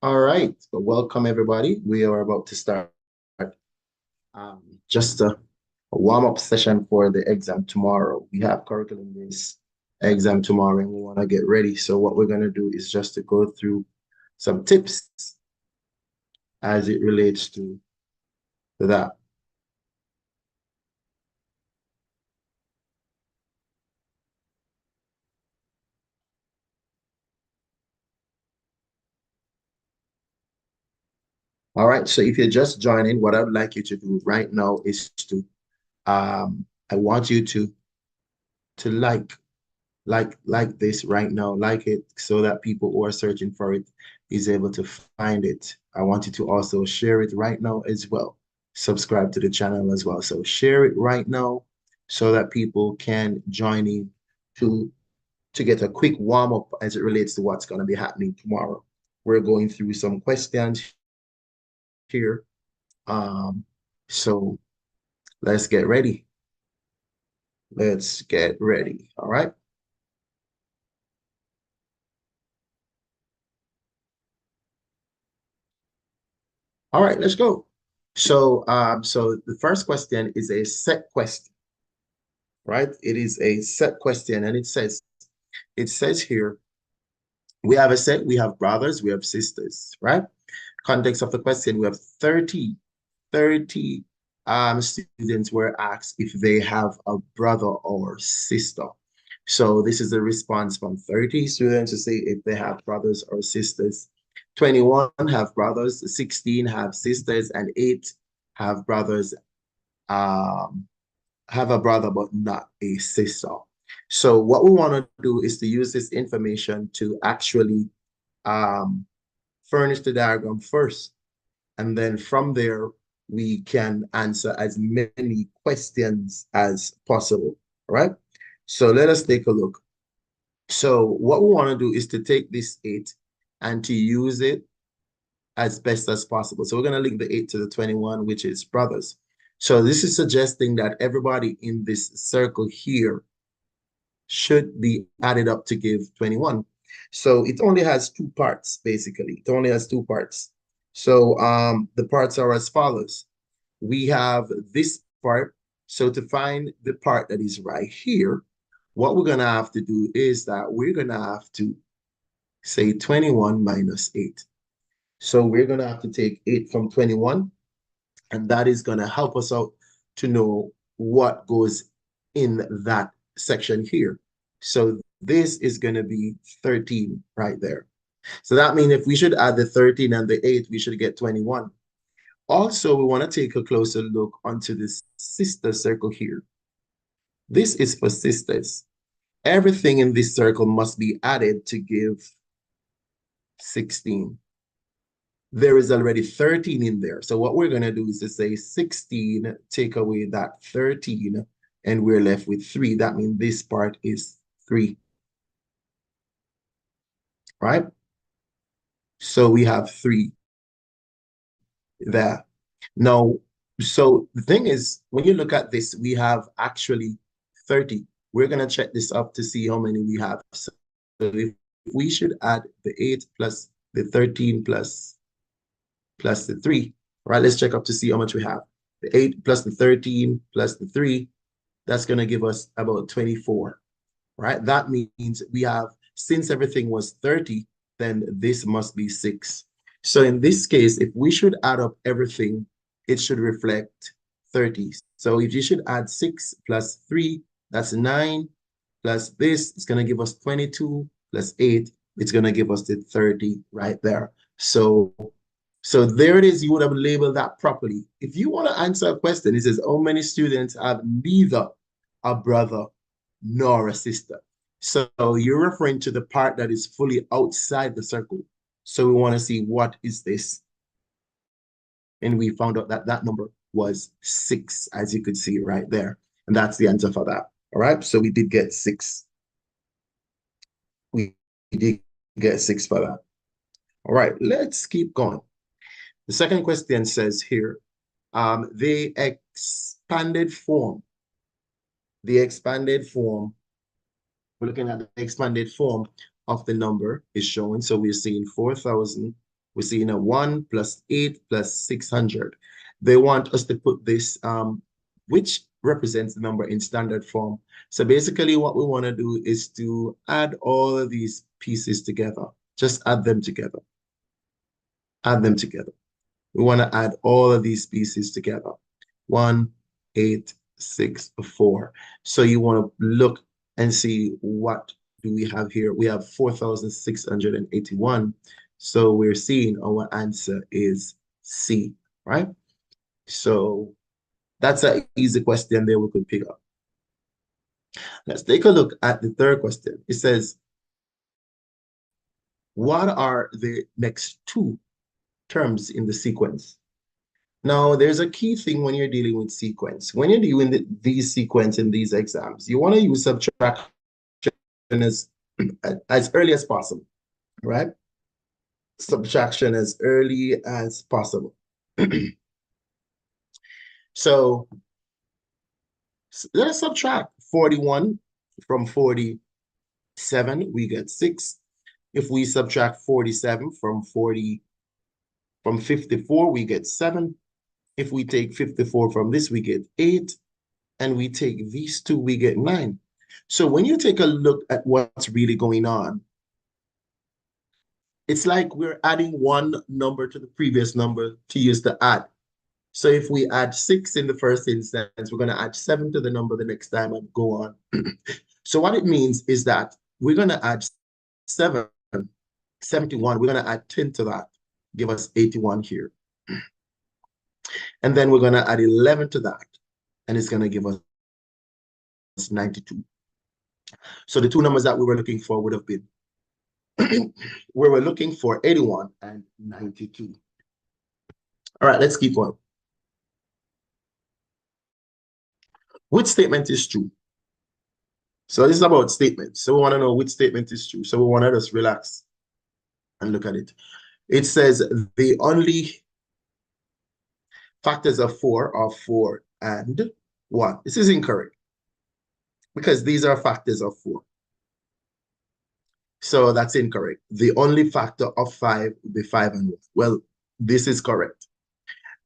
All right, so welcome everybody. We are about to start just a warm-up session for the exam tomorrow. We have curriculum-based exam tomorrow and we want to get ready. So what we're going to do is just to go through some tips as it relates to that. All right, so if you're just joining, what I would like you to do right now is I want you to like this right now, like it so that people who are searching for it is able to find it. I want you to also share it right now as well. Subscribe to the channel as well. So share it right now so that people can join in to to get a quick warm up as it relates to what's going to be happening tomorrow. We're going through some questions here. Um, so let's get ready. Let's get ready. All right. All right, let's go. So the first question is a set question, right? It is a set question, and it says here, we have a set, we have brothers, we have sisters, right? Context of the question, we have 30 students were asked if they have a brother or sister. So this is a response from 30 students to say if they have brothers or sisters. 21 have brothers, 16 have sisters, and 8 have brothers, um, have a brother but not a sister. So what we want to do is to use this information to actually um, furnish the diagram first. And then from there, we can answer as many questions as possible. All right. So let us take a look. So what we want to do is to take this 8 and to use it as best as possible. So we're going to link the 8 to the 21, which is brothers. So this is suggesting that everybody in this circle here should be added up to give 21. So it only has two parts, basically. It only has two parts. So the parts are as follows. We have this part. So to find the part that is right here, what we're going to have to do is that we're going to have to say 21 minus 8. So we're going to have to take 8 from 21, and that is going to help us out to know what goes in that section here. So this is going to be 13 right there. So that means if we should add the 13 and the 8, we should get 21. Also, we want to take a closer look onto this sister circle here. This is for sisters. Everything in this circle must be added to give 16. There is already 13 in there. So what we're going to do is to say 16, take away that 13, and we're left with 3. That means this part is 3, right? So we have 3 there. Now, so the thing is, when you look at this, we have actually 30. We're going to check this up to see how many we have. So if we should add the 8 plus the 13 plus the 3, right? Let's check up to see how much we have. The 8 plus the 13 plus the 3, that's going to give us about 24, right? That means we have, since everything was 30, then this must be 6. So in this case, if we should add up everything, it should reflect 30. So if you should add 6 plus 3, that's 9, plus this, it's going to give us 22, plus 8, it's going to give us the 30 right there. So there it is. You would have labeled that properly. If you want to answer a question, it says, how many students have neither a brother nor a sister? So you're referring to the part that is fully outside the circle. So we want to see what is this? And we found out that that number was 6, as you could see right there. And that's the answer for that. All right. So we did get 6. We did get 6 for that. All right. Let's keep going. The second question says here, the expanded form, we're looking at the expanded form of the number is showing. So we're seeing 4,000 We're seeing a 1 plus 8 plus 600. They want us to put this, which represents the number in standard form. So basically what we want to do is to add all of these pieces together. Just add them together. Add them together. We want to add all of these pieces together. 1, 8, 6, 4. So you want to look and see what do we have here. We have 4,681. So we're seeing our answer is C, right? So that's an easy question there we could pick up. Let's take a look at the third question. It says, what are the next two terms in the sequence? Now, there's a key thing when you're dealing with sequence. When you're doing these sequence in these exams, you want to use subtraction as early as possible, right? Subtraction as early as possible. So let's subtract 41 from 47, we get 6. If we subtract 47 from 54, we get 7. If we take 54 from this, we get 8. And we take these two, we get 9. So when you take a look at what's really going on, it's like we're adding one number to the previous number to use the add. So if we add 6 in the first instance, we're going to add 7 to the number the next time and go on. So what it means is that we're going to add 7, 71. We're going to add 10 to that, give us 81 here. And then we're going to add 11 to that, and it's going to give us 92. So the two numbers that we were looking for would have been, we were looking for 81 and 92. All right, let's keep on. Which statement is true? So this is about statements. So we want to know which statement is true. So we want to just relax and look at it. It says the only factors of 4 are 4 and 1. This is incorrect because these are factors of 4. So that's incorrect. The only factor of 5 would be 5 and 1. Well, this is correct.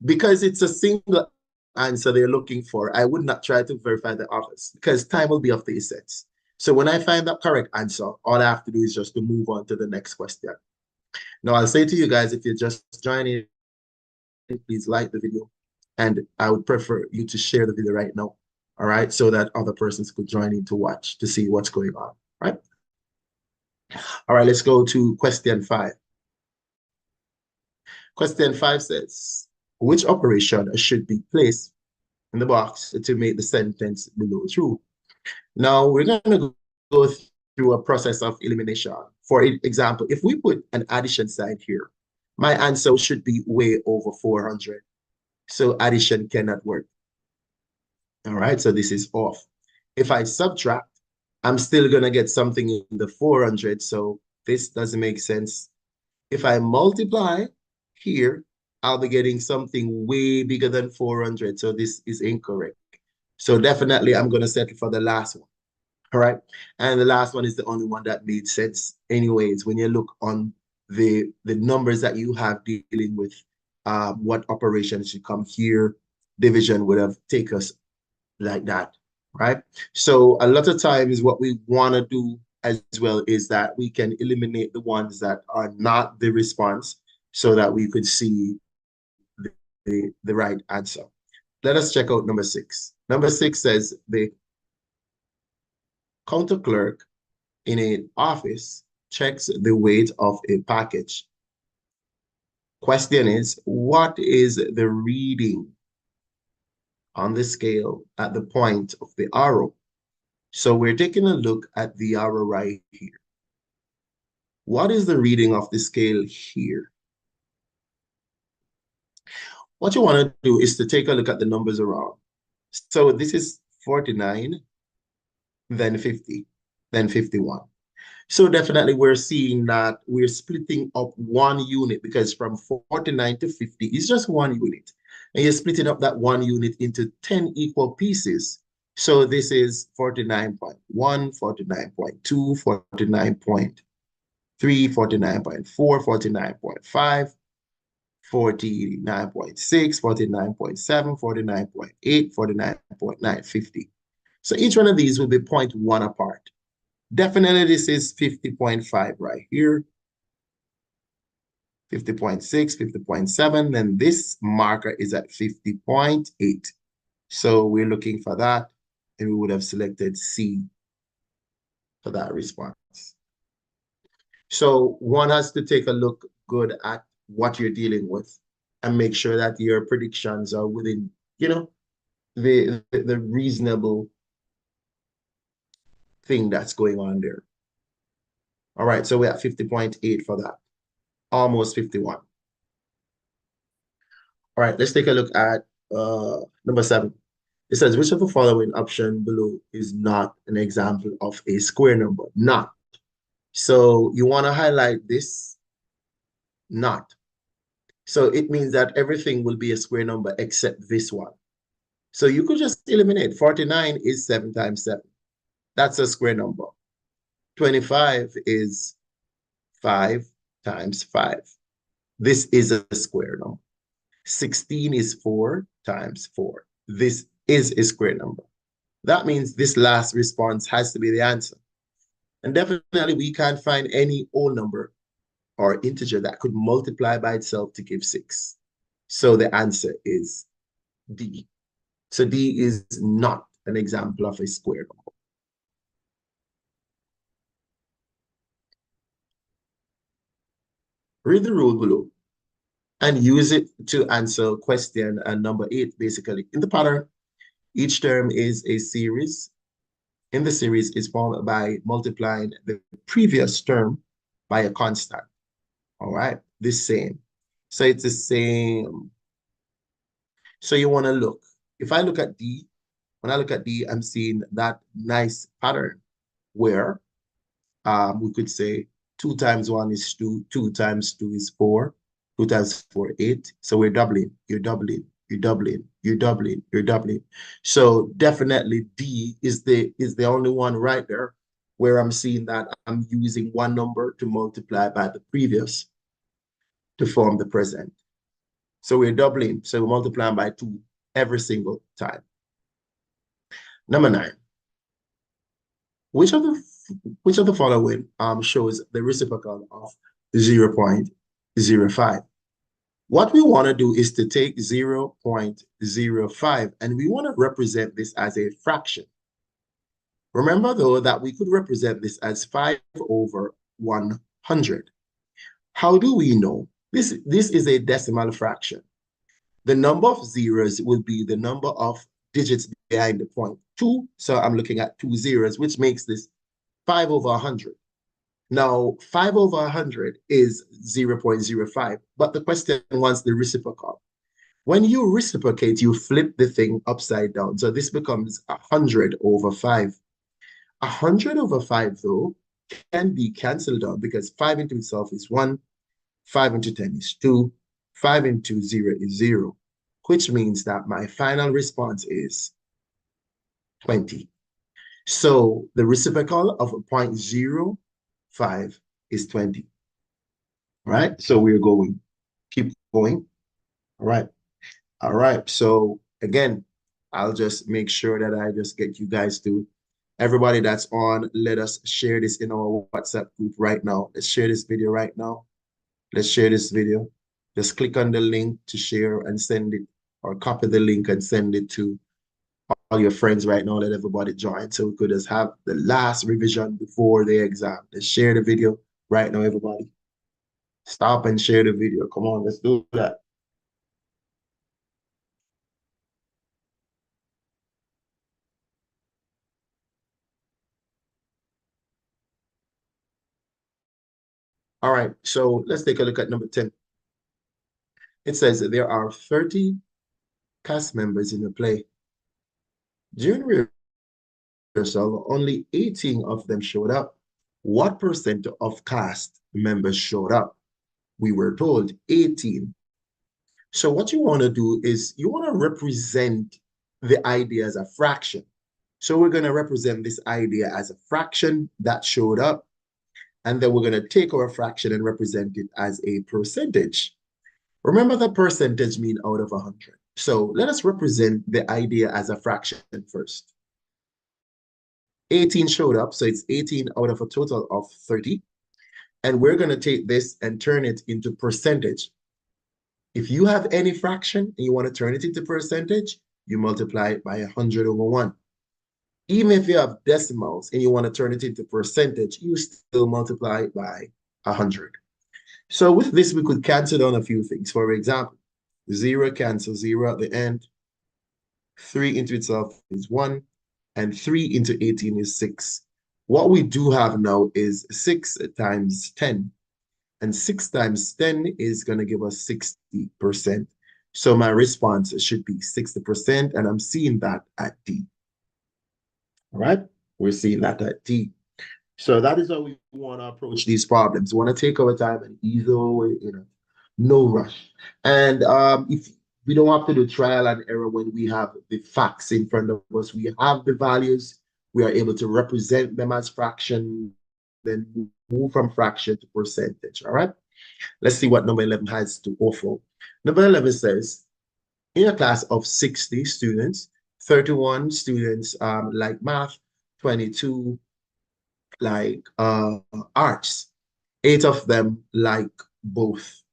Because it's a single answer they're looking for, I would not try to verify the others because time will be of the essence. So when I find that correct answer, all I have to do is just to move on to the next question. Now, I'll say to you guys, if you're just joining, please like the video. And I would prefer you to share the video right now, all right, so that other persons could join in to watch to see what's going on, right? All right, let's go to question 5. Question 5 says, which operation should be placed in the box to make the sentence below true? Now, we're going to go through a process of elimination. For example, if we put an addition sign here, my answer should be way over 400. So addition cannot work. All right, so this is off. If I subtract, I'm still going to get something in the 400. So this doesn't make sense. If I multiply here, I'll be getting something way bigger than 400. So this is incorrect. So definitely I'm going to settle for the last one. All right. And the last one is the only one that made sense anyways. When you look on the numbers that you have dealing with what operations should come here, division would have taken us like that, right? So a lot of times what we want to do as well is that we can eliminate the ones that are not the response so that we could see the right answer. Let us check out number 6. Number 6 says the counter clerk in an office checks the weight of a package. Question is, what is the reading on the scale at the point of the arrow? So we're taking a look at the arrow right here. What is the reading of the scale here? What you want to do is to take a look at the numbers around. So this is 49, then 50, then 51. So definitely we're seeing that we're splitting up 1 unit because from 49 to 50 is just 1 unit. And you're splitting up that 1 unit into 10 equal pieces. So this is 49.1, 49.2, 49.3, 49.4, 49.5, 49.6, 49.7, 49.8, 49.9, 50. So each one of these will be 0.1 apart. Definitely this is 50.5 right here, 50.6, 50.7, then this marker is at 50.8. So we're looking for that, and we would have selected C for that response. So one has to take a look good at what you're dealing with and make sure that your predictions are within, the reasonable thing that's going on there. All right, so we're at 50.8 for that, almost 51. All right, let's take a look at number 7. It says, which of the following option below is not an example of a square number? Not. So you want to highlight this, not. So it means that everything will be a square number except this one. So you could just eliminate 49 is 7 times 7. That's a square number. 25 is 5 times 5. This is a square number. 16 is 4 times 4. This is a square number. That means this last response has to be the answer. And definitely we can't find any whole number or integer that could multiply by itself to give 6. So the answer is D. So D is not an example of a square number. Read the rule below and use it to answer question number 8, basically. In the pattern, each term is a series. In the series is formed by multiplying the previous term by a constant. All right, the same. So it's the same. So you want to look. If I look at D, when I look at D, I'm seeing that nice pattern where we could say 2 times 1 is 2, 2 times 2 is 4, 2 times 4, 8. So we're doubling, you're doubling, you're doubling, you're doubling, you're doubling. So definitely D is the only one right there where I'm seeing that I'm using one number to multiply by the previous to form the present. So we're doubling, so we're multiplying by 2 every single time. Number 9. Which of the following shows the reciprocal of 0.05? What we want to do is to take 0.05 and we want to represent this as a fraction. Remember though that we could represent this as 5 over 100. How do we know? This is a decimal fraction. The number of zeros will be the number of digits behind the point. 2, so I'm looking at 2 zeros, which makes this 5 over 100. Now, 5 over 100 is 0.05, but the question wants the reciprocal. When you reciprocate, you flip the thing upside down. So this becomes 100 over 5. 100 over 5, though, can be canceled out because 5 into itself is 1, 5 into 10 is 2, 5 into 0 is 0, which means that my final response is 20. So the reciprocal of 0.05 is 20. All right, so we're going, keep going. All right, all right. So again, I'll just make sure that I just get you guys to, everybody that's on, let us share this in our WhatsApp group right now. Let's share this video right now. Let's share this video. Just click on the link to share and send it, or copy the link and send it to all your friends right now. Let everybody join so we could just have the last revision before the exam. Let's share the video right now, everybody. Stop and share the video. Come on, let's do that. All right, so let's take a look at number 10. It says that there are 30 cast members in the play. During rehearsal, only 18 of them showed up. What percent of cast members showed up? We were told 18. So what you want to do is you want to represent the idea as a fraction. So we're going to represent this idea as a fraction that showed up. And then we're going to take our fraction and represent it as a percentage. Remember the percentage mean out of 100. So let us represent the idea as a fraction first. 18 showed up, so it's 18 out of a total of 30. And we're going to take this and turn it into percentage. If you have any fraction and you want to turn it into percentage, you multiply it by 100 over 1. Even if you have decimals and you want to turn it into percentage, you still multiply it by 100. So with this, we could cancel down a few things. For example, 0 cancels 0 at the end. 3 into itself is 1. And 3 into 18 is 6. What we do have now is 6 times 10. And 6 times 10 is going to give us 60%. So my response should be 60%, and I'm seeing that at D. All right? We're seeing that at D. So that is how we want to approach these problems. We want to take our time and ease away, no rush. And if we don't have to do trial and error when we have the facts in front of us, we have the values, we are able to represent them as fraction, then move from fraction to percentage. All right. Let's see what number 11 has to offer. Number 11 says, in a class of 60 students, 31 students like math, 22 like arts, 8 of them like both.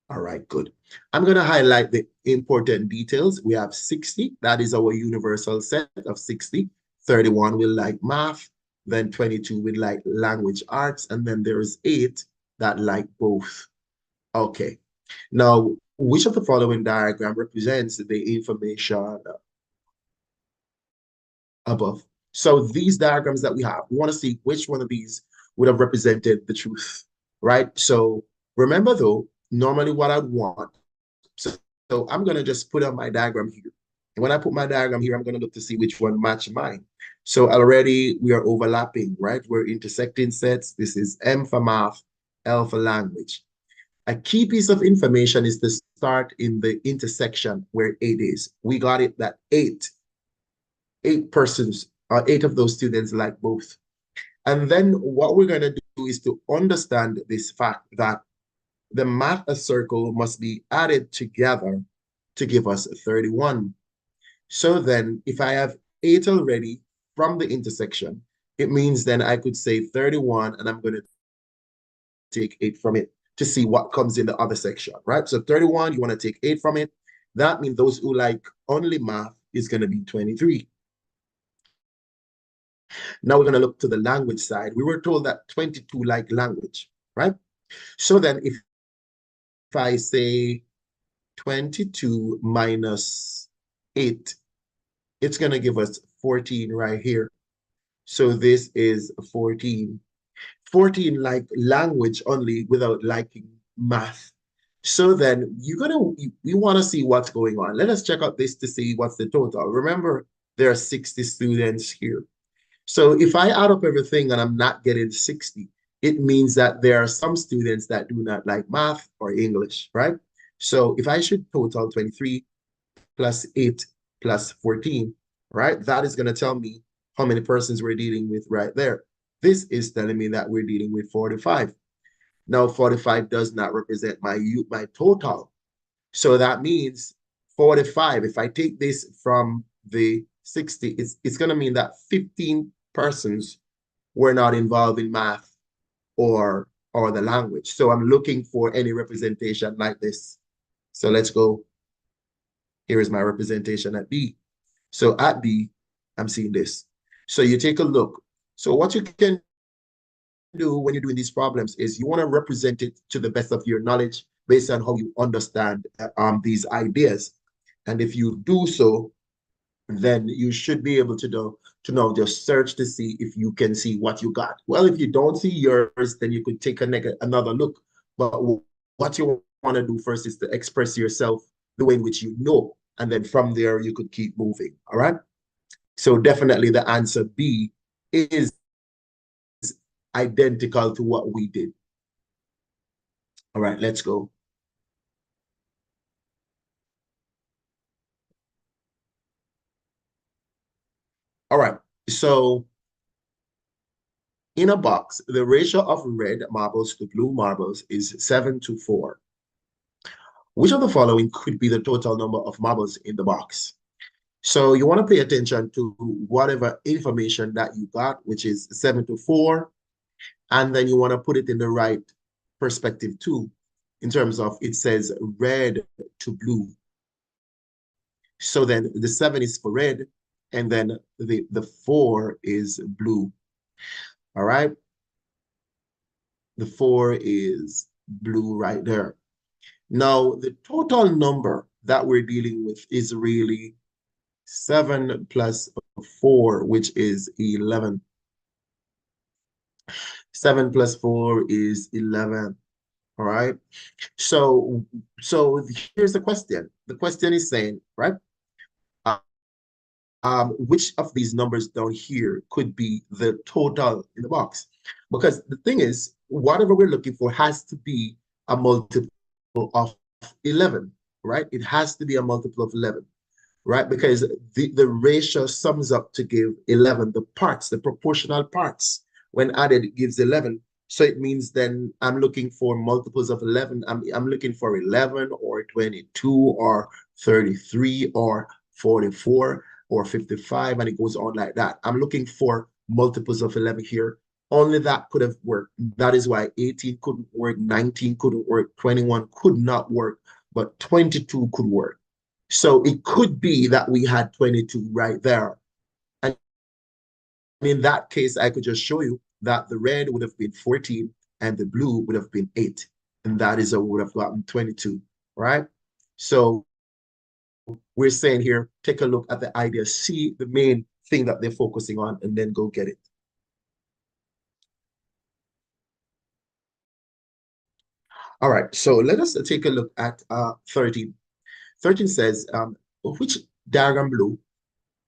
All right, good. I'm going to highlight the important details. We have 60. That is our universal set of 60. 31 will like math. Then 22 will like language arts. And then there is 8 that like both. Okay. Now, which of the following diagram represents the information above? So these diagrams that we have, we want to see which one of these would have represented the truth, right? So remember though, normally what I'd want, so I'm going to just put on my diagram here. And when I put my diagram here, I'm going to look to see which one match mine. So already we are overlapping, right? We're intersecting sets. This is M for math, L for language. A key piece of information is to start in the intersection where 8 is. We got it that 8 persons, 8 of those students like both. And then what we're going to do is to understand this fact that the math circle must be added together to give us 31. So then if I have 8 already from the intersection, it means then I could say 31 and I'm going to take 8 from it to see what comes in the other section, right? So 31, you want to take 8 from it. That means those who like only math is going to be 23. Now we're going to look to the language side. We were told that 22 like language, right? So then if I say 22 minus 8, it's going to give us 14 right here. So this is 14. 14 like language only without liking math. So then we want to see what's going on. Let us check out this to see what's the total. Remember, there are 60 students here. So if I add up everything and I'm not getting 60, it means that there are some students that do not like math or English, right? So if I should total 23 plus 8 plus 14, right? That is going to tell me how many persons we're dealing with right there. This is telling me that we're dealing with 45. Now, 45 does not represent my total. So that means 45, if I take this from the 60, it's going to mean that 15 persons were not involved in math or the language. So I'm looking for any representation like this. So let's go. Here is my representation at B. So at B, I'm seeing this. So you take a look. So what you can do when you're doing these problems is you want to represent it to the best of your knowledge based on how you understand these ideas. And if you do so, then you should be able to know just search to see if you can see what you got. Well, if you don't see yours, then you could take another look. But what you want to do first is to express yourself the way in which you know. And then from there, you could keep moving. All right. So definitely the answer B is identical to what we did. All right, let's go. All right, so in a box, the ratio of red marbles to blue marbles is 7 to 4. Which of the following could be the total number of marbles in the box? So you want to pay attention to whatever information that you got, which is 7 to 4, and then you want to put it in the right perspective too, in terms of it says red to blue. So then the 7 is for red, and then the 4 is blue. All right. The 4 is blue right there. Now, the total number that we're dealing with is really 7 plus 4, which is 11. 7 plus 4 is 11. All right. So here's the question. The question is saying, right? Which of these numbers down here could be the total in the box? Because the thing is, whatever we're looking for has to be a multiple of 11, right? It has to be a multiple of 11, right? Because the ratio sums up to give 11, the parts, the proportional parts, when added, it gives 11. So it means then I'm looking for multiples of 11. I'm looking for 11 or 22 or 33 or 44 or 55, and it goes on like that. I'm looking for multiples of 11 here. Only that could have worked. That is why 18 couldn't work, 19 couldn't work, 21 could not work, but 22 could work. So it could be that we had 22 right there. And in that case, I could just show you that the red would have been 14 and the blue would have been 8. And that is how we would have gotten 22, right? So we're saying here, take a look at the idea, see the main thing that they're focusing on, and then go get it. All right, so let us take a look at 13. 13 says, which diagram below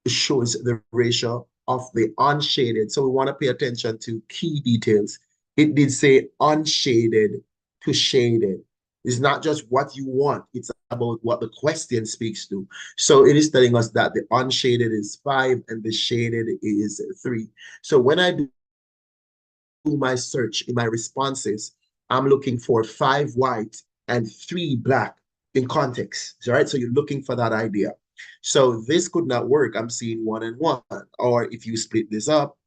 shows the ratio of the unshaded. So we want to pay attention to key details. It did say unshaded to shaded. It's not just what you want, it's about what the question speaks to. So it is telling us that the unshaded is 5 and the shaded is 3. So when I do my search in my responses, I'm looking for 5 white and 3 black in context. All right. So you're looking for that idea. So this could not work. I'm seeing 1 and 1. Or if you split this up,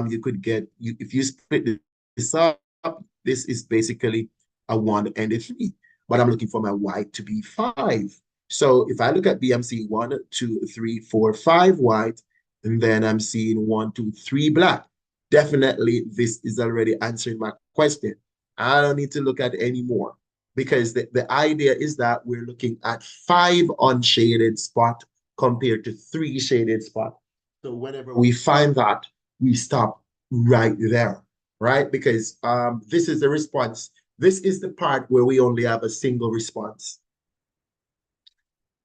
you could get if you split this up, this is basically a 1 and a 3. But I'm looking for my white to be 5. So if I look at B, I'm seeing 1, 2, 3, 4, 5 white, and then I'm seeing 1, 2, 3 black. Definitely, this is already answering my question. I don't need to look at any more because the idea is that we're looking at 5 unshaded spot compared to 3 shaded spot. So whenever we find that, we stop right there, right? Because this is the response. This is the part where we only have a single response.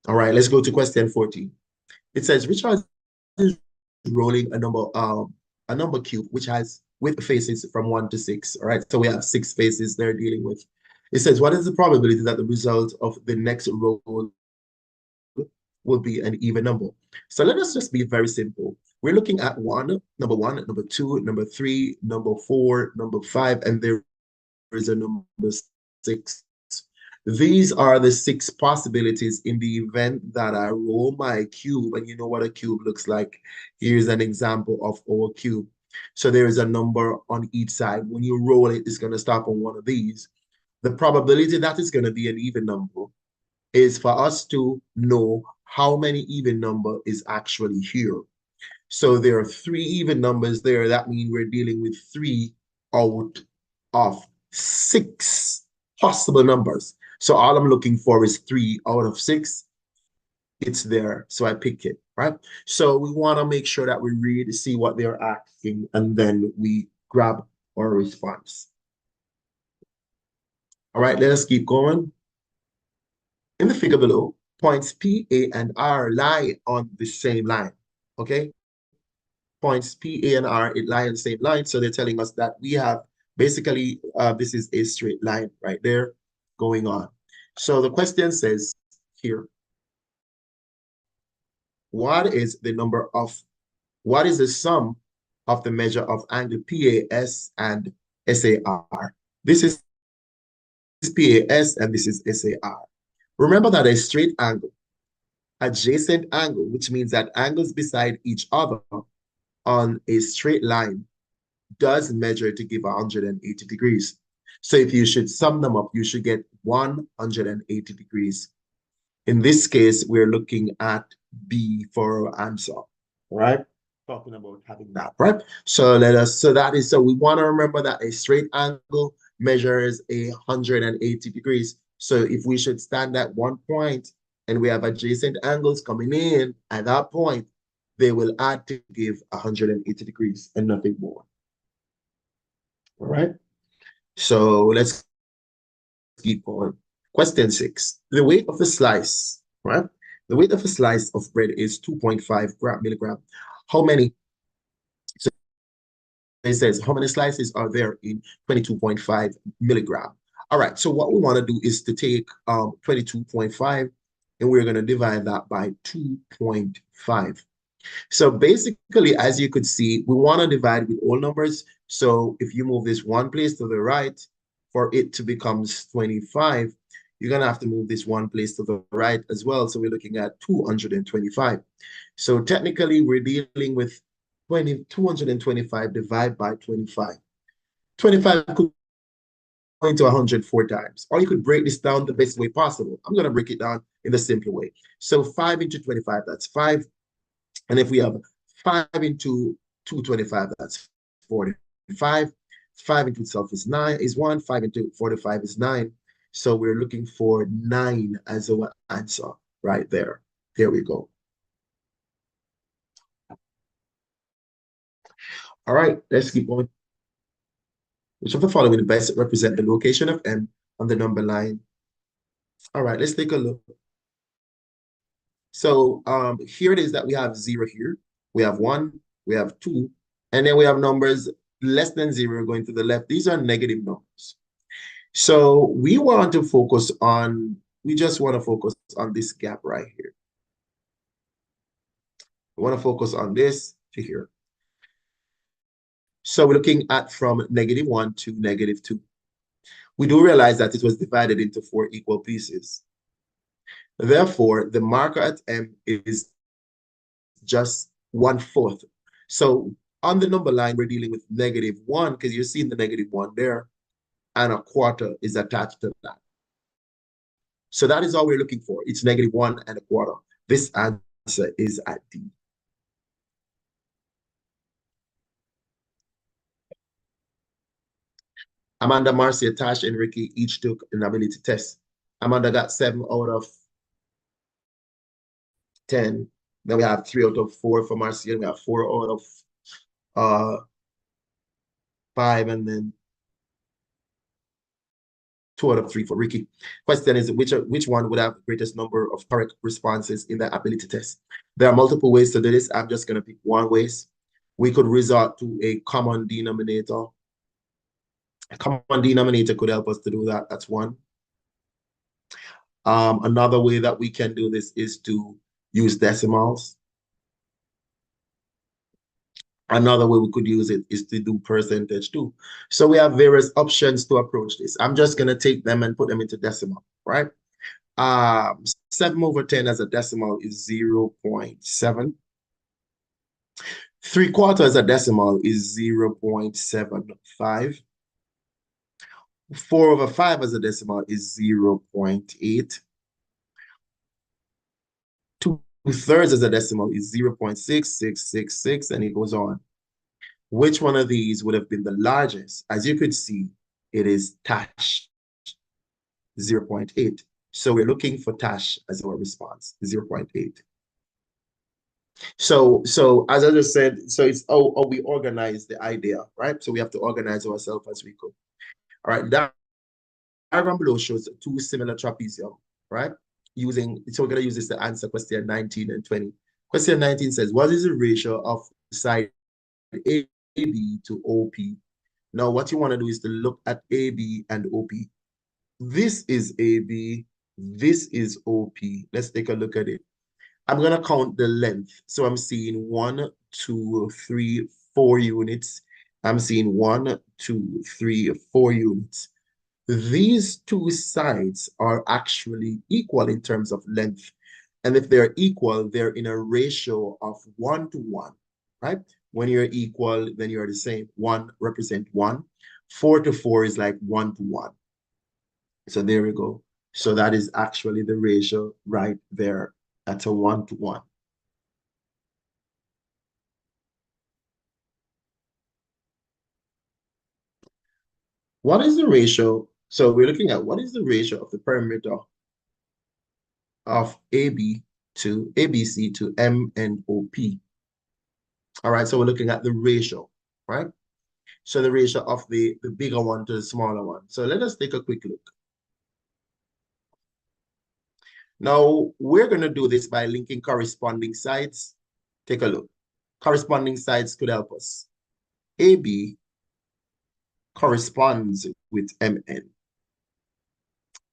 All right, let's go to question 14. It says, Richard is rolling a number cube which has with faces from 1 to 6. All right, so we have 6 faces they're dealing with. It says, what is the probability that the result of the next roll will be an even number? So let us just be very simple. We're looking at number 1, number 2, number 3, number 4, number 5, and there is a number 6. These are the 6 possibilities in the event that I roll my cube, and you know what a cube looks like. Here's an example of our cube. So there is a number on each side. When you roll it, it's going to stop on one of these. The probability that it's going to be an even number is for us to know how many even number is actually here. So there are 3 even numbers there. That means we're dealing with 3 out of 6 possible numbers. So all I'm looking for is 3 out of 6. It's there. So I pick it, right? So we want to make sure that we read, see what they're asking, and then we grab our response. All right, let us keep going. In the figure below, points P, A, and R lie on the same line, okay? Points P, A, and R, it lie on the same line. So they're telling us that we have basically, this is a straight line right there going on. So the question says here, what is the sum of the measure of angle PAS and SAR? This is PAS and this is SAR. Remember that a straight angle, adjacent angle, which means that angles beside each other on a straight line does measure to give 180 degrees. So if you should sum them up, you should get 180 degrees. In this case, we're looking at B for our answer, right? Talking about having that, right? So we want to remember that a straight angle measures 180 degrees. So if we should stand at one point and we have adjacent angles coming in at that point, they will add to give 180 degrees and nothing more. All right. So let's keep going. Question 6. The weight of a slice, right? The weight of a slice of bread is 2.5 milligram. How many? So it says, how many slices are there in 22.5 milligram? All right. So what we want to do is to take 22.5 and we're going to divide that by 2.5. So basically, as you could see, we want to divide with all numbers. So if you move this one place to the right for it to become 25, you're going to have to move this one place to the right as well. So we're looking at 225. So technically, we're dealing with 225 divided by 25. 25 could go into 104 times. Or you could break this down the best way possible. I'm going to break it down in the simple way. So 5 into 25, that's 5. And if we have 5 into 225, that's 45. 5 into itself is 1. 5 into 45 is 9. So we're looking for 9 as our answer right there. There we go. All right, let's keep going. Which of the following best represent the location of M on the number line? All right, let's take a look. So here it is that we have 0 here. We have 1, we have 2, and then we have numbers less than 0 going to the left. These are negative numbers. So we just want to focus on this gap right here. We want to focus on this to here. So we're looking at from -1 to -2. We do realize that it was divided into 4 equal pieces. Therefore, the marker at M is just 1/4. So on the number line, we're dealing with -1 because you're seeing the -1 there, and a quarter is attached to that. So that is all we're looking for. It's -1 and a quarter. This answer is at D. Amanda, Marcia, Tash, and Ricky each took an ability test. Amanda got 7 out of 10. Then we have 3 out of 4 for Marcia. We have 4 out of 5, and then 2 out of 3 for Ricky. Question is, which one would have the greatest number of correct responses in the ability test? There are multiple ways to do this. I'm just going to pick one way. We could resort to a common denominator. A common denominator could help us to do that. That's one. Another way that we can do this is to use decimals. Another way we could use it is to do percentage too. So we have various options to approach this. I'm just going to take them and put them into decimal, right? 7 over 10 as a decimal is 0.7. 3/4 as a decimal is 0.75. 4 over 5 as a decimal is 0.8. 2/3 as a decimal is 0.6666, and it goes on. Which one of these would have been the largest? As you could see, it is Tash, 0.8. So we're looking for Tash as our response, 0.8. So as I just said, so it's we organize the idea, right? So we have to organize ourselves as we go. All right, that diagram below shows 2 similar trapezium, right? So we're going to use this to answer question 19 and 20. Question 19 says, what is the ratio of side AB to OP? Now, what you want to do is to look at AB and OP. This is AB, this is OP. Let's take a look at it. I'm going to count the length. So I'm seeing 1, 2, 3, 4 units. I'm seeing 1, 2, 3, 4 units. these two sides are actually equal in terms of length. And if they're equal, they're in a ratio of 1 to 1, right? When you're equal, then you're the same. 1 represent 1. 4 to 4 is like 1 to 1. So there we go. So that is actually the ratio right there at a 1 to 1. What is the ratio? So we're looking at what is the ratio of the perimeter of ABC to M and OP. All right, so we're looking at the ratio, right? So the ratio of the bigger one to the smaller one. So let us take a quick look. Now, we're going to do this by linking corresponding sides. Take a look. Corresponding sides could help us. AB corresponds with MN.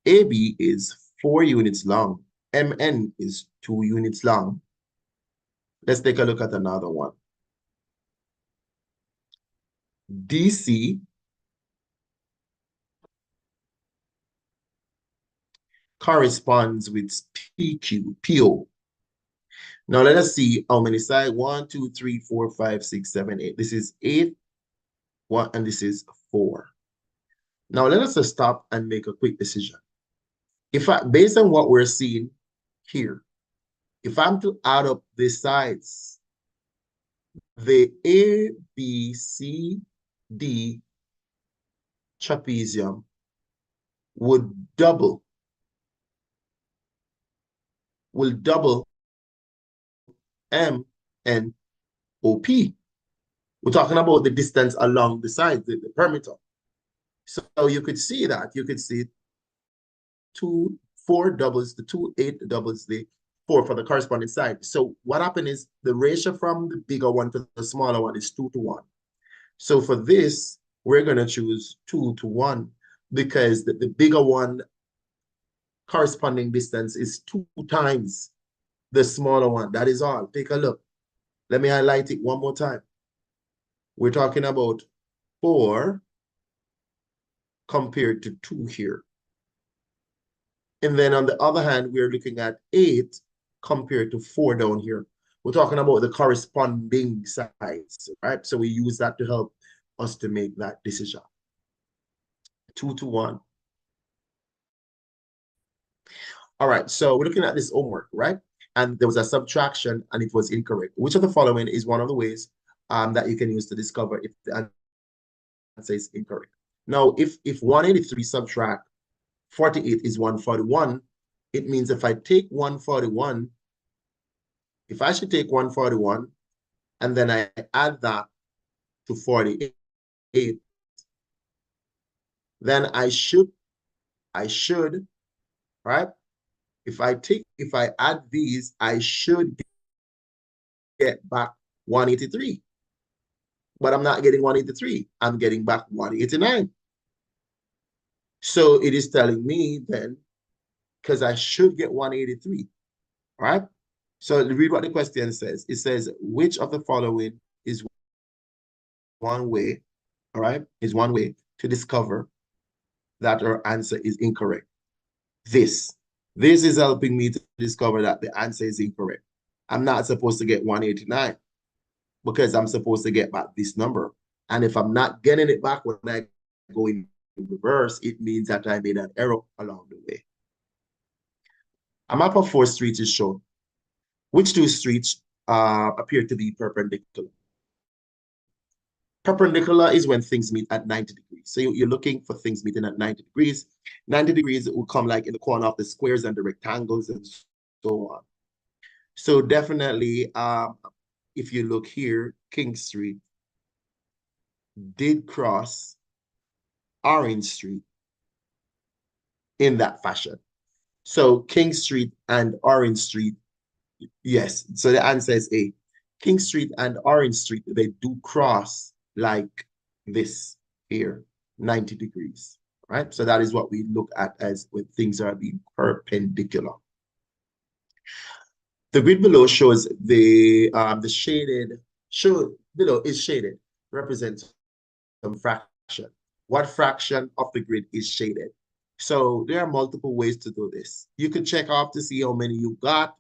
AB is 4 units long. MN is 2 units long. Let's take a look at another one. DC corresponds with PO. Now let us see how many sides. 1, 2, 3, 4, 5, 6, 7, 8. This is 8, 1, and this is 4. Now let us just stop and make a quick decision. Based on what we're seeing here, if I'm to add up the sides, the A, B, C, D trapezium will double M and OP. We're talking about the distance along the side, the perimeter. So you could see that. You could see 2, 4 doubles the 2, 8 doubles the 4 for the corresponding side. So what happened is the ratio from the bigger one to the smaller one is 2 to 1. So for this, we're going to choose 2 to 1 because the bigger one corresponding distance is 2 times the smaller one. That is all. Take a look. Let me highlight it one more time. We're talking about 4 compared to 2 here. And then on the other hand, we're looking at 8 compared to 4 down here. We're talking about the corresponding sides, right? So we use that to help us to make that decision. 2 to 1. All right, so we're looking at this homework, right? And there was a subtraction and it was incorrect. Which of the following is one of the ways that you can use to discover if the answer is incorrect? Now, if 183 subtract 48 is 141, it means if I take 141, if I should take 141 and then I add that to 48, then I should, right? If I add these, I should get back 183. But I'm not getting 183. I'm getting back 189. So it is telling me then, because I should get 183, right? So read what the question says. It says, which of the following is one way, all right, is one way to discover that our answer is incorrect? This. This is helping me to discover that the answer is incorrect. I'm not supposed to get 189 because I'm supposed to get back this number. And if I'm not getting it back when I go in reverse, it means that I made an error along the way. A map of 4 streets is shown. Which 2 streets appear to be perpendicular? Perpendicular is when things meet at 90 degrees. So you're looking for things meeting at 90 degrees. 90 degrees will come like in the corner of the squares and the rectangles and so on. So definitely, if you look here, King Street did cross Orange Street in that fashion. So King Street and Orange Street, yes. So the answer is A. King Street and Orange Street, they do cross like this here, 90 degrees, right? So that is what we look at as when things are being perpendicular. The grid below shows the shaded, below is shaded, represents some fraction. what fraction of the grid is shaded. So there are multiple ways to do this. You could check off to see how many you got.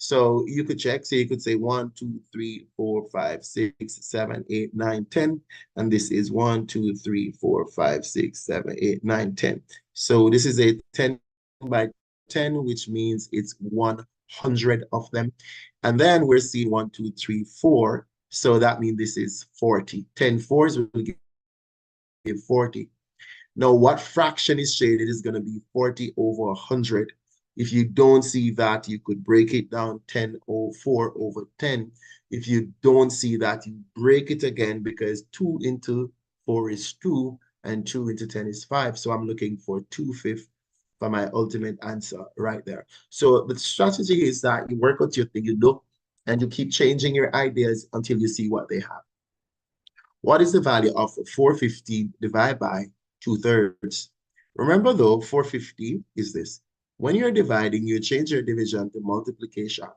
So you could check, so you could say 1, 2, 3, 4, 5, 6, 7, 8, 9, 10. And this is 1, 2, 3, 4, 5, 6, 7, 8, 9, 10. So this is a 10 by 10, which means it's 100 of them. And then we're seeing 1, 2, 3, 4. So that means this is 40. 10 fours will give 40. Now, what fraction is shaded is going to be 40 over 100. If you don't see that, you could break it down 10 over 4 over 10. If you don't see that, you break it again because 2 into 4 is 2 and 2 into 10 is 5. So I'm looking for 2/5 for my ultimate answer right there. So the strategy is that you work out your thing, you look, and you keep changing your ideas until you see what they have. What is the value of 450 divided by 2/3? Remember though, 450 is this. When you're dividing, you change your division to multiplication.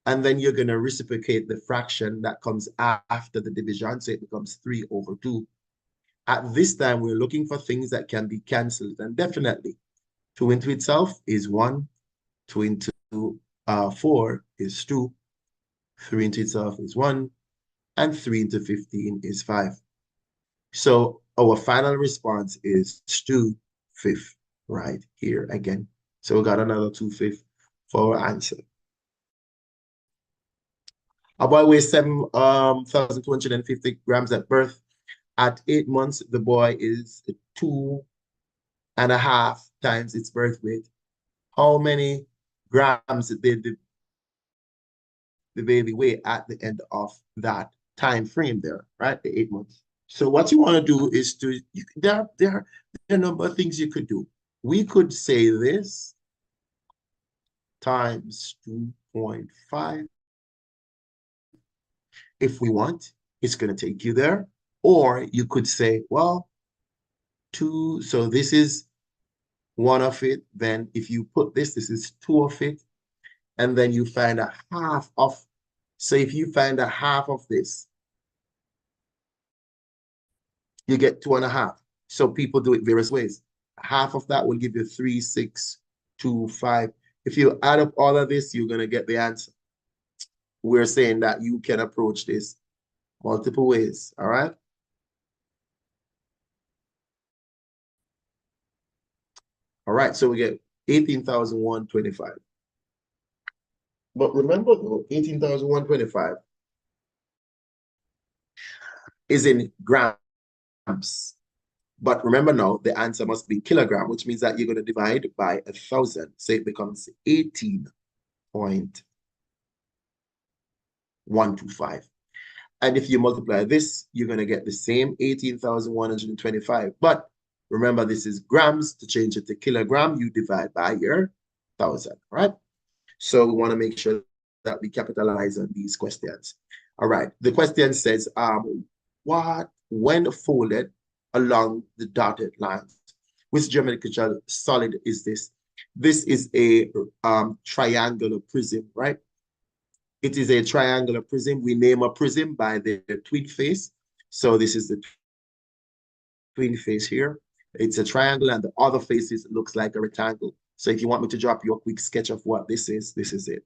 And then you're going to reciprocate the fraction that comes after the division. So it becomes 3 over 2. At this time, we're looking for things that can be canceled. And definitely, 2 into itself is 1. 2 into 4 is 2. 3 into itself is 1. And 3 into 15 is 5. So our final response is 2/5 right here again. So we got another 2/5 for our answer. A boy weighs 7,250 grams at birth. At 8 months, the boy is 2.5 times its birth weight. How many grams did the baby weigh at the end of that time frame there, right? The 8 months. So what you want to do is there are a number of things you could do. We could say this times 2.5 if we want. It's going to take you there. Or you could say, well, 2, so this is 1 of it. Then if you put this is 2 of it. And then you find a half of, so if you find a half of this, you get 2.5. So people do it various ways. Half of that will give you 3, 6, 2, 5. If you add up all of this, you're going to get the answer. We're saying that you can approach this multiple ways. All right. All right. So we get 18,125. But remember though, 18,125 is in grams. But remember now, the answer must be kilogram, which means that you're going to divide by 1,000. So it becomes 18.125. And if you multiply this, you're going to get the same 18,125. But remember, this is grams. To change it to kilogram, you divide by your 1,000, right? So we want to make sure that we capitalize on these questions. All right. The question says, when folded along the dotted lines, which geometrical solid is this? This is a triangular prism, right? It is a triangular prism. We name a prism by the twin face. So this is the twin face here. It's a triangle, and the other faces looks like a rectangle. So if you want me to drop you a quick sketch of what this is it.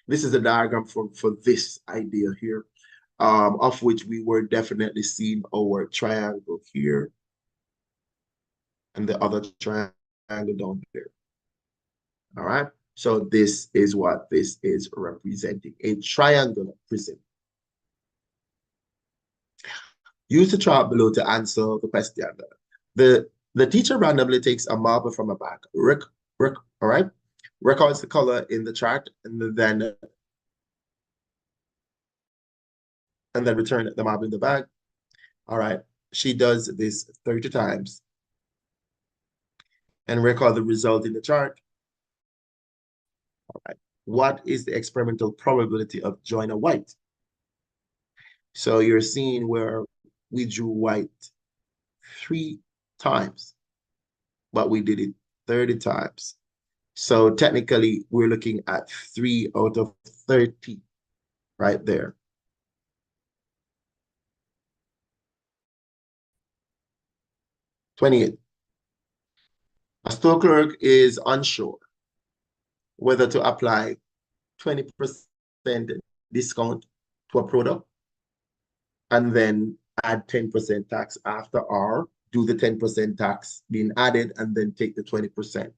This is a diagram for this idea here, of which we were definitely seeing our triangle here and the other triangle down there. All right. So this is what this is representing, a triangular prism. Use the chart below to answer the question. The teacher randomly takes a marble from a bag. All right. Records the color in the chart and then return the marble in the bag. All right. She does this 30 times and record the result in the chart. All right. What is the experimental probability of joiner white? So you're seeing where we drew white 3 times, but we did it 30 times. So technically, we're looking at 3 out of 30 right there. 28. A store clerk is unsure whether to apply 20% discount to a product and then add 10% tax after, or do the 10% tax being added and then take the 20%.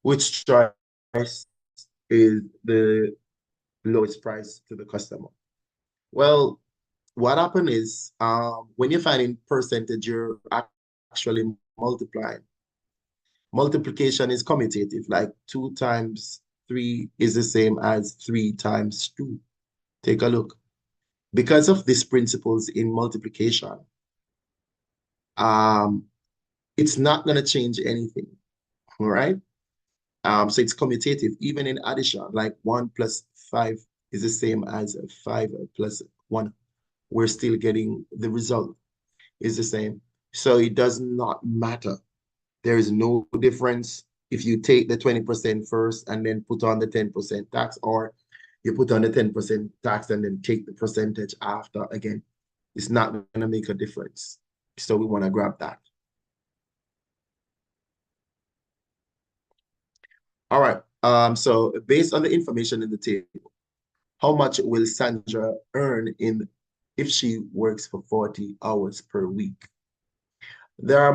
Which choice is the lowest price to the customer? Well, what happened is when you're finding percentage, you're actually multiplying. Multiplication is commutative, like 2 times 3 is the same as 3 times 2. Take a look. Because of these principles in multiplication, um, it's not going to change anything, all right? So it's commutative, even in addition, like 1 plus 5 is the same as 5 plus 1. We're still getting the result is the same. So it does not matter. There is no difference if you take the 20% first and then put on the 10% tax, or you put on the 10% tax and then take the percentage after again. It's not going to make a difference. So we want to grab that. All right. So based on the information in the table, how much will Sandra earn in if she works for 40 hours per week? There are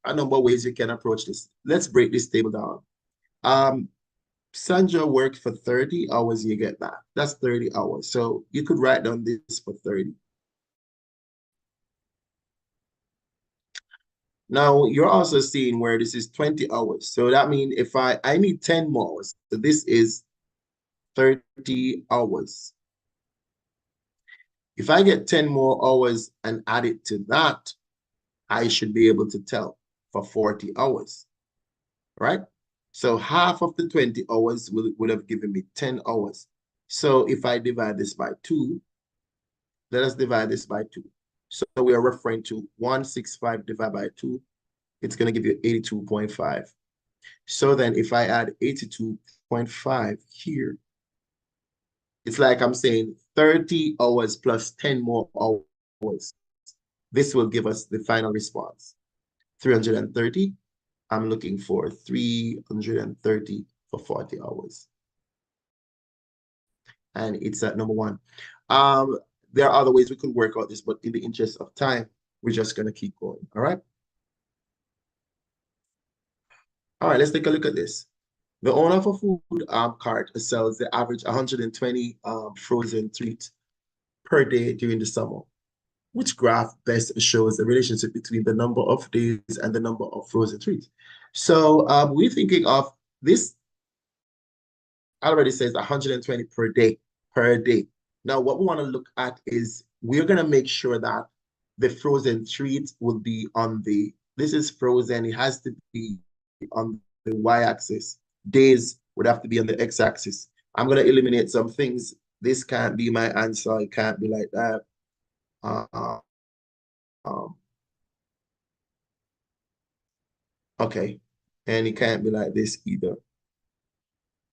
a number of ways you can approach this. Let's break this table down. Um, Sandra worked for 30 hours, you get that. That's 30 hours. So you could write down this for 30. Now you're also seeing where this is 20 hours. So that means if I need 10 more hours. So this is 30 hours. If I get 10 more hours and add it to that, I should be able to tell for 40 hours, right? So half of the 20 hours would have given me 10 hours. So if I divide this by 2, let us divide this by 2. So we are referring to 165 divided by 2. It's going to give you 82.5. So then if I add 82.5 here, it's like I'm saying 30 hours plus 10 more hours. This will give us the final response. 330. I'm looking for 330 for 40 hours. And it's at number 1. There are other ways we could work out this, but in the interest of time, we're just going to keep going. All right. All right, let's take a look at this. The owner of a food cart sells the average 120 frozen treats per day during the summer. Which graph best shows the relationship between the number of days and the number of frozen treats? So we're thinking of this already says 120 per day, per day. Now, what we want to look at is we're going to make sure that the frozen treat will be on this is frozen. It has to be on the y-axis. Days would have to be on the x-axis. I'm going to eliminate some things. This can't be my answer. It can't be like that. Um, okay. And it can't be like this either.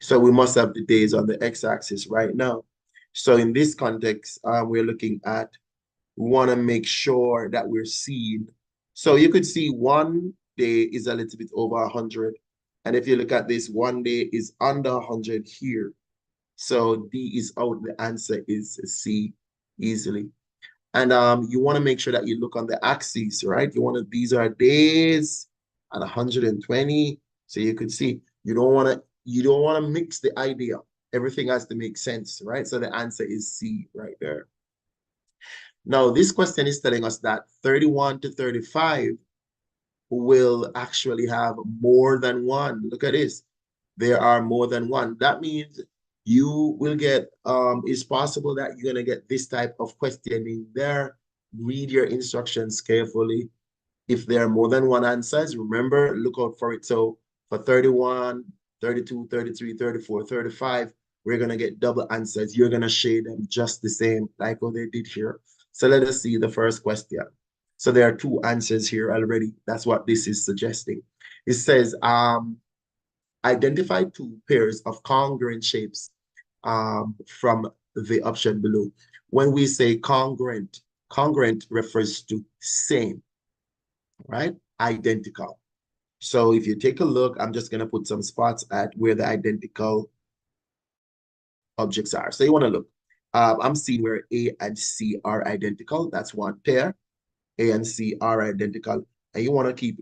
So we must have the days on the x-axis right now. So in this context, we're looking at, we want to make sure that we're seeing. So you could see one day is a little bit over 100. And if you look at this, one day is under 100 here. So D is out. The answer is C easily. And you want to make sure that you look on the axis, right? These are days at 120. So you could see you don't want to mix the idea. Everything has to make sense, right? So the answer is C right there. Now, this question is telling us that 31 to 35 will actually have more than one. Look at this. There are more than one. That means you will get, it's possible that you're going to get this type of questioning there. Read your instructions carefully. If there are more than one answers, remember, look out for it. So for 31, 32, 33, 34, 35, we're going to get double answers. You're going to shade them just the same, like what they did here. So let us see the first question. So there are 2 answers here already. That's what this is suggesting. It says, identify two pairs of congruent shapes from the option below. When we say congruent, congruent refers to same, right? Identical. So if you take a look, I'm just going to put some spots at where the identical objects are. So you want to look. I'm seeing where A and C are identical. That's one pair. A and C are identical. And you want to keep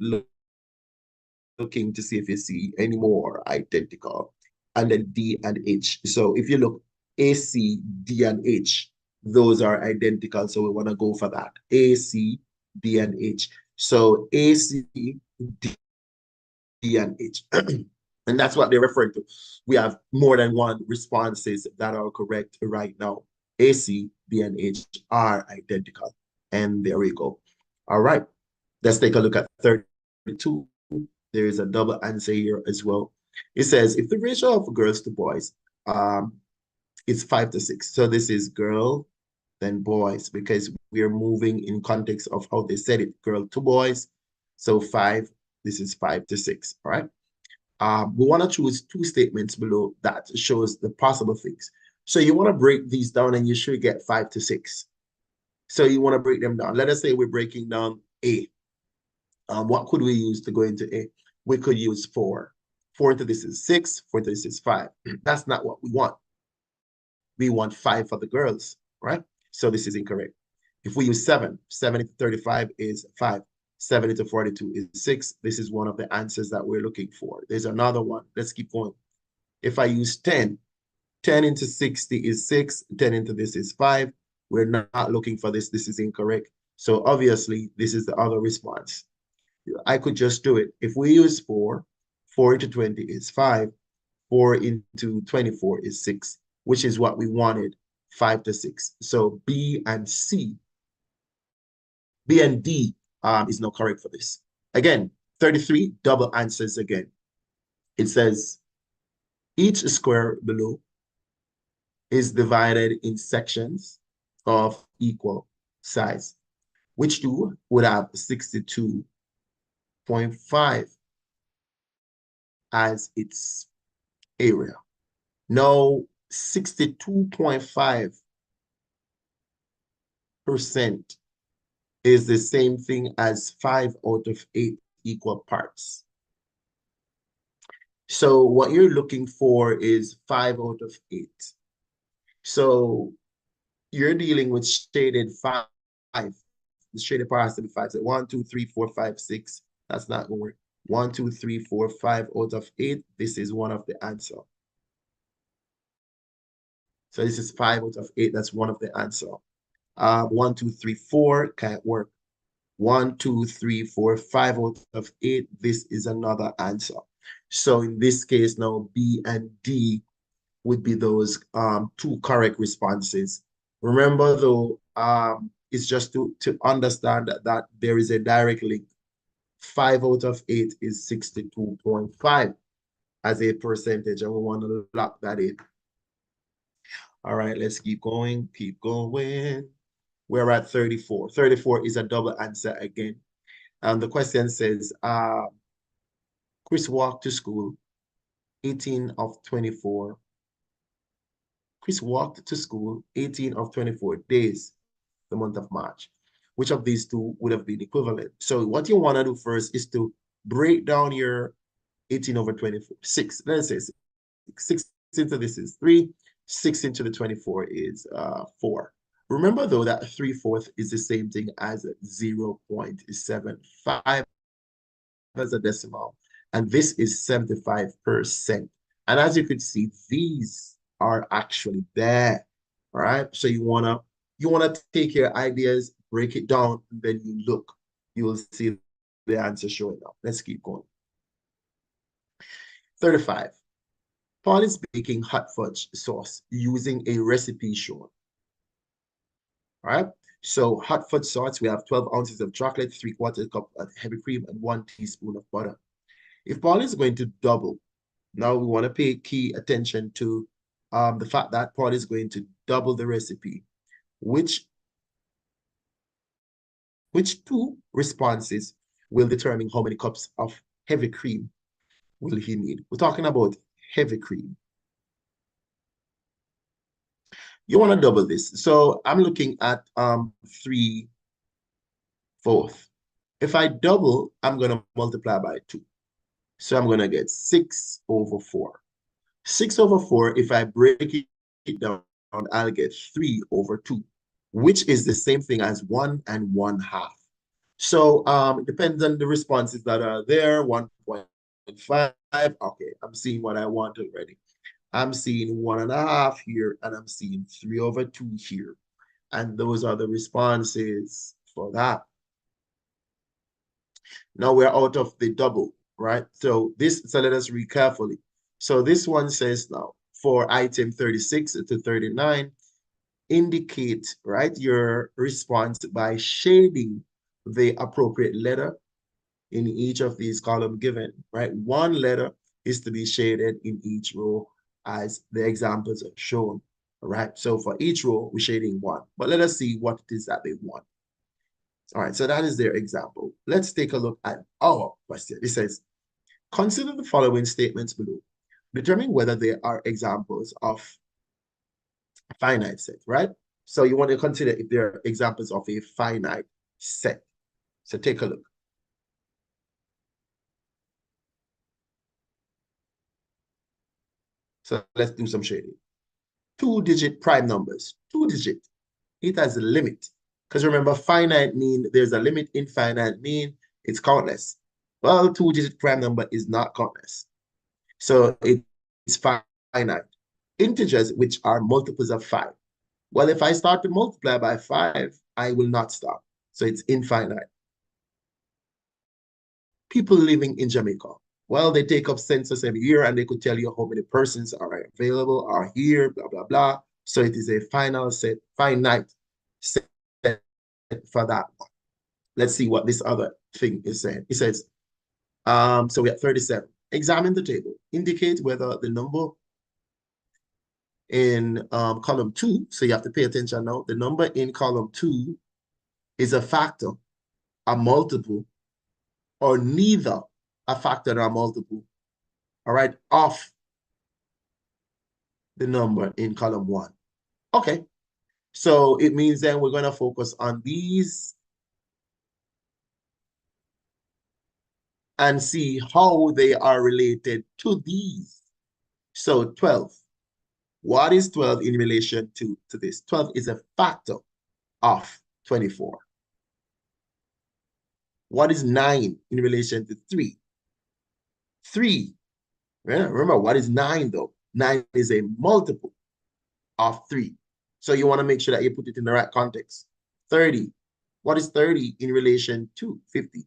looking to see if you see any more identical. And then D and H. So if you look, A, C, D, and H, those are identical. So we want to go for that. A, C, D, and H. So A, C, D, and H. And that's what they're referring to. We have more than one responses that are correct right now. A, C, D, and H are identical. And there we go. All right. Let's take a look at 32. There is a double answer here as well. It says, if the ratio of girls to boys is 5 to 6. So this is girl, then boys, because we are moving in context of how they said it, girl to boys. So 5, this is 5 to 6, all right? We want to choose two statements below that shows the possible things. So you want to break these down and you should get 5 to 6. So you want to break them down. Let us say we're breaking down A. What could we use to go into A? We could use 4. 4 into this is 6, 4 into this is 5. That's not what we want. We want 5 for the girls, right? So this is incorrect. If we use 7, 7 into 35 is 5. 7 into 42 is 6. This is one of the answers that we're looking for. There's another one. Let's keep going. If I use 10, 10 into 60 is 6. 10 into this is 5. We're not looking for this. This is incorrect. So obviously, this is the other response. I could just do it. If we use 4, 4 into 20 is 5. 4 into 24 is 6, which is what we wanted, 5 to 6. So B and C, B and D is not correct for this. Again, 33, double answers again. It says, each square below is divided in sections of equal size, which two would have 62.5 as its area. Now, 62.5% is the same thing as 5 out of 8 equal parts. So what you're looking for is 5 out of 8. So you're dealing with shaded 5. The shaded part has to be 5. So 1, 2, 3, 4, 5, 6. That's not going to work. 1, 2, 3, 4, 5 out of 8. This is one of the answer. So this is 5 out of 8. That's one of the answer. 1, 2, 3, 4 can't work. 1, 2, 3, 4, 5 out of 8. This is another answer. So in this case now, B and D would be those two correct responses. Remember though, it's just to understand that there is a direct link. 5 out of 8 is 62.5 as a percentage, and we want to lock that in. All right, let's keep going, keep going. We're at 34. 34 is a double answer again. The question says, Chris walked to school 18 of 24. Chris walked to school 18 of 24 days, the month of March. Which of these two would have been equivalent? So what you want to do first is to break down your 18 over 24. 6, let's say 6. 6 into this is 3. 6 into the 24 is 4. Remember, though, that 3/4 is the same thing as 0.75 as a decimal, and this is 75%. And as you can see, these are actually there, all right? So you wanna take your ideas, break it down, and then you look. You will see the answer showing up. Let's keep going. 35. Paul is baking hot fudge sauce using a recipe shown. All right. So hot fudge sauce, we have 12 ounces of chocolate, 3/4 cup of heavy cream, and 1 teaspoon of butter. If Paul is going to double, now we want to pay key attention to the fact that Paul is going to double the recipe. Which two responses will determine how many cups of heavy cream will he need? We're talking about heavy cream. You want to double this. So I'm looking at 3/4. If I double, I'm going to multiply by 2. So I'm going to get 6/4. 6/4, if I break it down, I'll get 3/2, which is the same thing as 1 1/2. So it depends on the responses that are there. 1.5. Okay, I'm seeing what I want already. I'm seeing 1.5 here, and I'm seeing 3/2 here. And those are the responses for that. Now we're out of the double, right? So let us read carefully. So this one says now, for item 36 to 39, indicate, right, your response by shading the appropriate letter in each of these columns given, right? One letter is to be shaded in each row as the examples are shown, all right? So for each row, we're shading one, but let us see what it is that they want. All right, so that is their example. Let's take a look at our question. It says, consider the following statements below. Determine whether they are examples of a finite set, right? So you want to consider if they're examples of a finite set. So take a look. So let's do some shading. Two-digit prime numbers, two-digit. It has a limit. Because remember, finite mean there's a limit, infinite mean it's countless. Well, two-digit prime number is not countless. So it's finite. Integers, which are multiples of 5. Well, if I start to multiply by 5, I will not stop. So it's infinite. People living in Jamaica. Well, they take up census every year and they could tell you how many persons are available, are here, blah, blah, blah. So it is a finite set for that one. Let's see what this other thing is saying. It says, so we have 37. Examine the table. Indicate whether the number in column 2, so you have to pay attention now, the number in column 2 is a factor, a multiple, or neither a factor or a multiple, all right, of the number in column 1. Okay, so it means then we're going to focus on these and see how they are related to these. So 12. What is 12 in relation to this? 12 is a factor of 24. What is 9 in relation to 3? 3. Remember, what is 9 though? 9 is a multiple of 3. So you want to make sure that you put it in the right context. 30. What is 30 in relation to 50?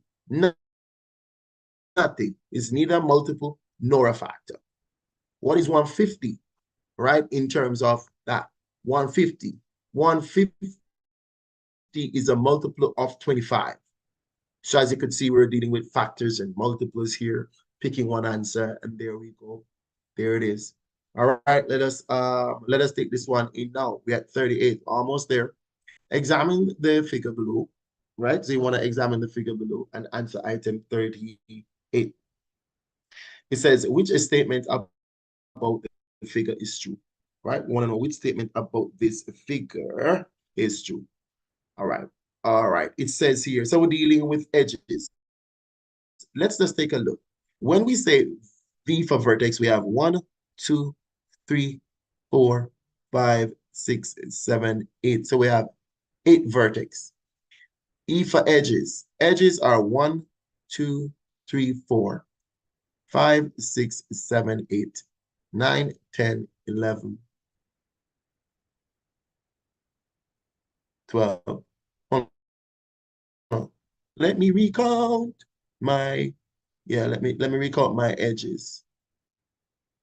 Nothing. It's neither multiple nor a factor. What is 150, right? In terms of that, 150. 150 is a multiple of 25. So as you can see, we're dealing with factors and multiples here, picking one answer, and there we go. There it is. All right, let us take this one in now. We're at 38, almost there. Examine the figure below, right? So you want to examine the figure below and answer item 38. It says, which statement about the figure is true, right? We want to know which statement about this figure is true. All right. All right. It says here, so we're dealing with edges. Let's just take a look. When we say V for vertex, we have 1, 2, 3, 4, 5, 6, 7, 8. So we have 8 vertex. E for edges. Edges are 1, 2, 3, 4, 5, 6, 7, 8, 9, 10, 11, 12. Let me recount my, let me recount my edges.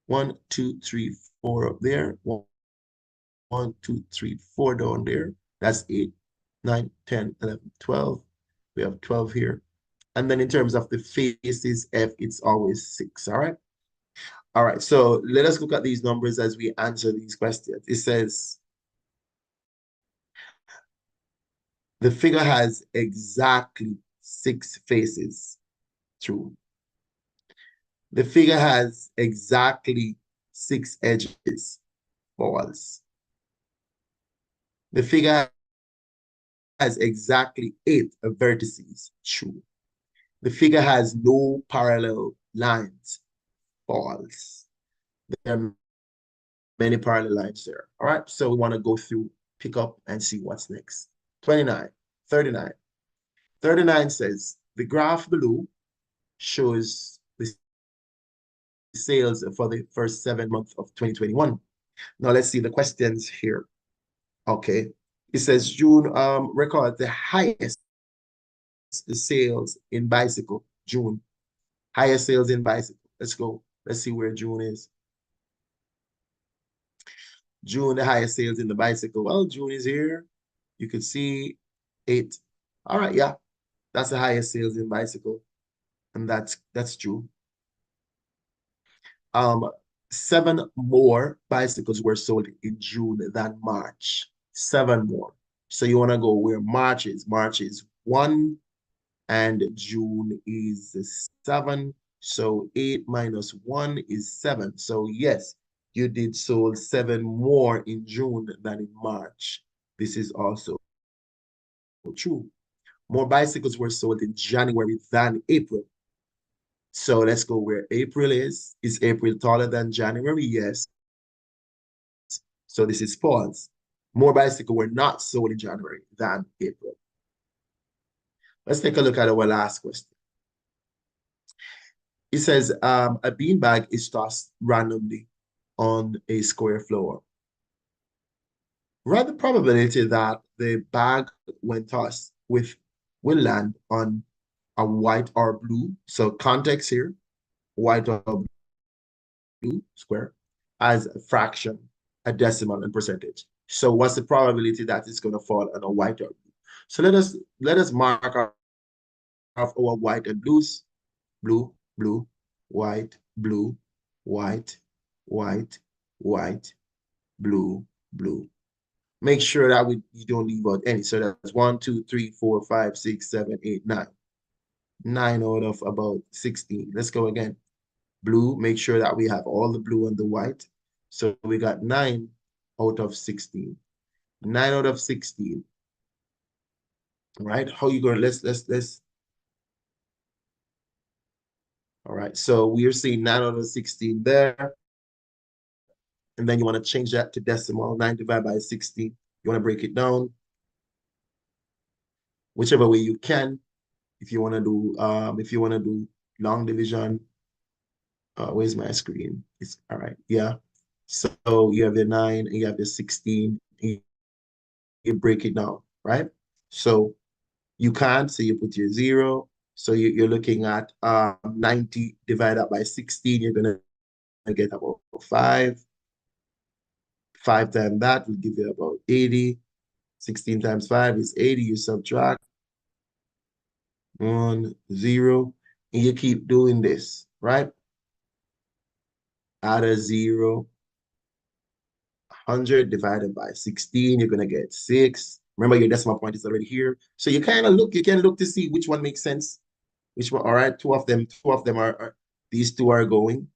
1, 2, 3, 4 up there. 1, 2, 3, 4 down there. That's 8, 9, 10, 11, 12. We have 12 here. And then in terms of the faces, F, it's always 6, all right? All right, so let us look at these numbers as we answer these questions. It says, the figure has exactly 6 faces. True. The figure has exactly 6 edges. False. The figure has exactly 8 vertices. True. The figure has no parallel lines. False. There are many parallel lines there. All right, so we want to go through, pick up, and see what's next. 29, 39. 39 says, the graph below shows the sales for the first 7 months of 2021. Now let's see the questions here. Okay. It says June record the highest sales in bicycle. June. Highest sales in bicycle. Let's go. Let's see where June is. June, the highest sales in the bicycle. Well, June is here. You could see 8. All right, yeah. That's the highest sales in bicycle. And that's true. 7 more bicycles were sold in June than March. 7 more. So you want to go where March is. March is 1 and June is 7. So 8 minus 1 is 7. So yes, you did sold 7 more in June than in March. This is also true. More bicycles were sold in January than April. So let's go where April is. Is April taller than January? Yes. So this is false. More bicycles were not sold in January than April. Let's take a look at our last question. It says a beanbag is tossed randomly on a square floor. Write the probability that the bag, when tossed, will land on a white or blue. So context here, white or blue square, as a fraction, a decimal, and percentage. So what's the probability that it's going to fall on a white or blue? So let us mark off our white and blues. Blue, blue, white, blue, white, white, white, blue, blue. Make sure that you don't leave out any. So that's 1, 2, 3, 4, 5, 6, 7, 8, 9. 9 out of about 16. Let's go again. Blue, make sure that we have all the blue and the white. So we got 9 out of 16. 9 out of 16. All right. How you going? Let's. All right. So we are seeing 9 out of 16 there. And then you want to change that to decimal. 9 divided by 16. You want to break it down whichever way you can. If you want to do long division, where's my screen? It's all right. Yeah. So you have the 9 and you have the 16. And you break it down, right? So you can't, so you put your 0. So you're looking at 90 divided by 16. You're gonna get about 5. 5 times that will give you about 80. 16 times 5 is 80. You subtract 1, 0, and you keep doing this, right? Add a 0. 100 divided by 16, you're going to get 6. Remember, your decimal point is already here. So you can look to see which one makes sense. Which one, all right, two of them are these two are going.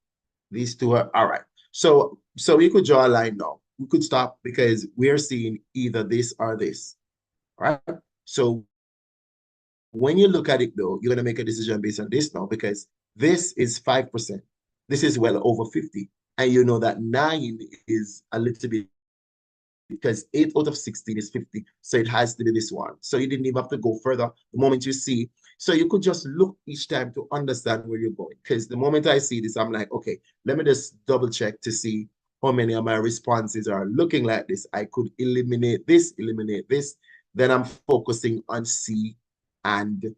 These two are, all right. So we could draw a line now. We could stop because we're seeing either this or this, all right? So when you look at it though, you're going to make a decision based on this now because this is 5%. This is well over 50. And you know that 9 is a little bit because 8 out of 16 is 50. So it has to be this one. So you didn't even have to go further the moment you see. So you could just look each time to understand where you're going. Because the moment I see this, I'm like, okay, let me just double check to see how many of my responses are looking like this. I could eliminate this, eliminate this. Then I'm focusing on C and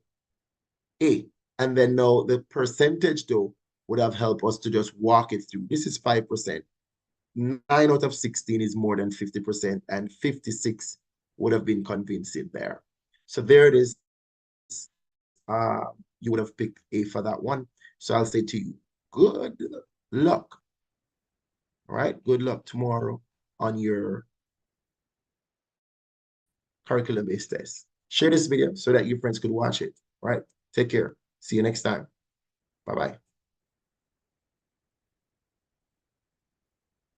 A. And then now the percentage though would have helped us to just walk it through. This is 5%. 9 out of 16 is more than 50%, and 56 would have been convincing there. So there it is. You would have picked A for that one. So I'll say to you, good luck. All right, good luck tomorrow on your curriculum-based test. Share this video so that your friends could watch it. All right, take care. See you next time. Bye-bye.